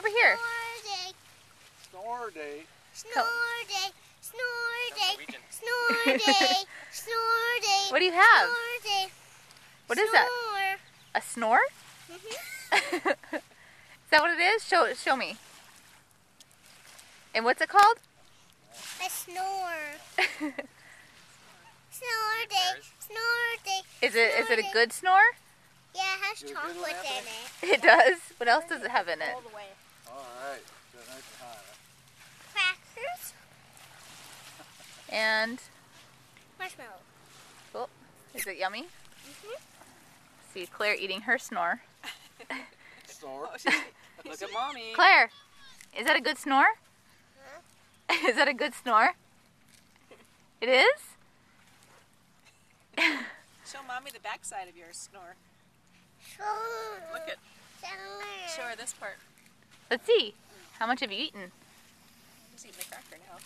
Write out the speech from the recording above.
over here. Snore day. Snore day. Snore day. Snore day. Snore day. What do you have? Snore day. What is that? A snore? Mm-hmm. Is that what it is? Show me. And what's it called? A snore. Snore day. Snore day. Is it a good snore? Yeah, it has chocolate in it. It does. What else does it have in it? All the way. All right. So nice and high. Crackers. And Marshmallow. oh, is it yummy? Mm-hmm. See Claire eating her snore. Snore. Look at mommy. Claire, is that a good snore? Huh? Is that a good snore? It is? Show mommy the backside of your snore. Snore. Look at. Show her this part. Let's see. How much have you eaten? Just eating the cracker now.